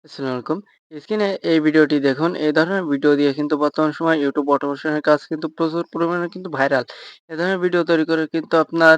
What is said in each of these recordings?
আসসালামু আলাইকুম। স্ক্রিনে এই ভিডিওটি দেখুন। এই ধরনের ভিডিও দিয়ে কিন্তু বর্তমান সময়ে YouTube অটোমেশনের কাজ কিন্তু প্রচুর পরিমাণে কিন্তু ভাইরাল। এ ধরনের ভিডিও তৈরি করে কিন্তু আপনার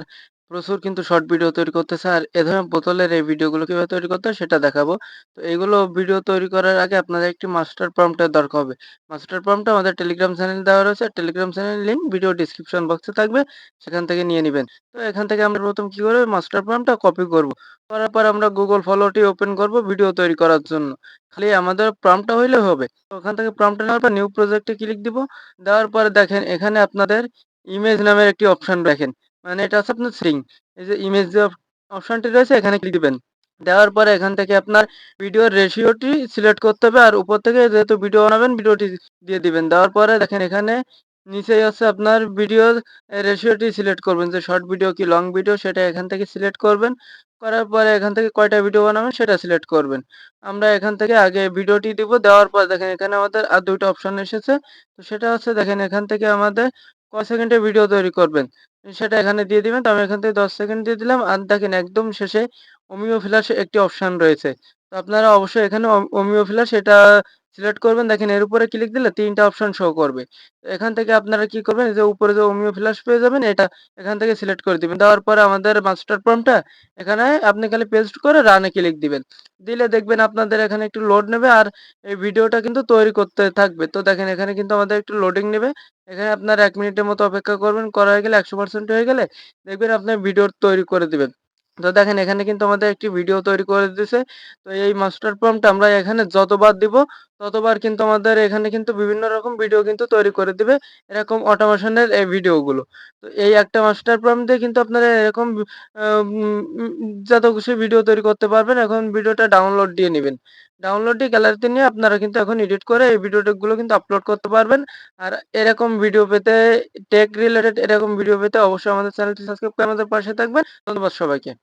প্রচুর কিন্তু শর্ট ভিডিও তৈরি করতেছে। আর এ ধরনের বোতলের এই ভিডিওগুলো কিভাবে তৈরি করতে হয় সেটা দেখাবো। তো এগুলো ভিডিও তৈরি করার আগে আপনাদের একটি মাস্টার প্রম্পট এর দরকার হবে। মাস্টার প্রম্পটটা আমাদের টেলিগ্রাম চ্যানেলে দেওয়া রয়েছে। টেলিগ্রাম চ্যানেলের লিংক ভিডিও ডেসক্রিপশন বক্সে থাকবে। সেখান থেকে নিয়ে নিবেন। তো এখান থেকে আমরা ১ম কি করব মাস্টার প্রম্পটটা কপি করব। করার পর আমরা Google ফলোটি ওপেন করব ভিডিও তৈরি করার জন্য। খালি আমাদের প্রম্পটটা হইলে হবে। তো ওখান থেকে প্রম্পটটা নেওয়ার পর নিউ প্রজেক্ট এ ক্লিক দিব। দেওয়ার পরে দেখেন এখানে আপনাদের ইমেজ নামের একটি অপশন দেখেন। মানে এটা হচ্ছে আপনার সিং। এই যে ইমেজ যে অপশনটি রয়েছে এখানে ক্লিক দিবেন। দেওয়ার পরে এখান থেকে আপনার ভিডিওর রেশিওটি সিলেক্ট করতে হবে। আর উপর থেকে যেহেতু ভিডিও বানাবেন ভিডিওটি দিয়ে দিবেন। দেওয়ার পরে দেখেন এখানে নিচেই হচ্ছে আপনার ভিডিওর রেশিওটি সিলেক্ট করবেন যে শর্ট ভিডিও কি লং ভিডিও সেটা এখান থেকে সিলেক্ট করবেন। করার পরে এখান থেকে কয়টা ভিডিও বানাবেন সেটা সিলেক্ট করবেন। আমরা এখান থেকে আগে ভিডিওটি দিব। দেওয়ার পর দেখেন এখানে আমাদের আর ২ টা অপশন এসেছে। তো সেটা হচ্ছে দেখেন এখান থেকে আমাদের কয় সেকেন্ডের ভিডিও তৈরি করবেন। সেটা এখানে দিয়ে দিবেন। তো আমি এখান থেকে ১০ সেকেন্ড দিয়ে দিলাম। আর দেখেন একদম শেষে অমিও ফ্ল্যাশ একটি অপশন রয়েছে। তো আপনারা অবশ্যই এখানে অমিও ফ্ল্যাশ এটা সিলেক্ট করবেন। দেখেন এর উপরে ক্লিক দিলে ৩ টা অপশন শো করবে। তো এখান থেকে আপনারা কি করবেন এই যে উপরে যে অমিও ফ্ল্যাশ পেয়ে যাবেন এটা এখান থেকে সিলেক্ট করে দিবেন। দেওয়ার পরে আমাদের মাস্টার প্রম্পটটা এখানে আপনি খালি পেস্ট করে রান এ ক্লিক দিবেন। দিলে দেখবেন আপনাদের এখানে একটু লোড নেবে আর এই ভিডিওটা কিন্তু তৈরি করতে থাকবে। তো দেখেন এখানে কিন্তু আমাদের একটু লোডিং নেবে। এখানে আপনার ১ মিনিটের মতো অপেক্ষা করবেন। করা হয়ে গেলে ১০০% হয়ে গেলে দেখবেন আপনার ভিডিও তৈরি করে দিবেন। তো দেখেন এখানে কিন্তু আমাদের একটি ভিডিও তৈরি করে দিছে। তো এই মাস্টার প্রম্পট আমরা এখানে যতবার দিব ততবার কিন্তু আমাদের এখানে কিন্তু বিভিন্ন রকম ভিডিও কিন্তু তৈরি করে দিবে। এরকম অটোমেশনের এই ভিডিওগুলো। তো এই একটা মাস্টার প্রম্পট দিয়ে কিন্তু আপনারা এরকম আ উম উম যত খুশি ভিডিও তৈরি করতে পারবেন। এখন ভিডিওটা ডাউনলোড দিয়ে নিবেন। ডাউনলোড দিয়ে গ্যালারিতে নিয়ে আপনারা কিন্তু এখন এডিট করে এই ভিডিওগুলো কিন্তু আপলোড করতে পারবেন। আর এরকম ভিডিও পেতে টেক রিলেটেড এরকম ভিডিও পেতে অবশ্যই আমাদের চ্যানেলটি সাবস্ক্রাইব করে আমাদের পাশে থাকবেন। ধন্যবাদ সবাইকে।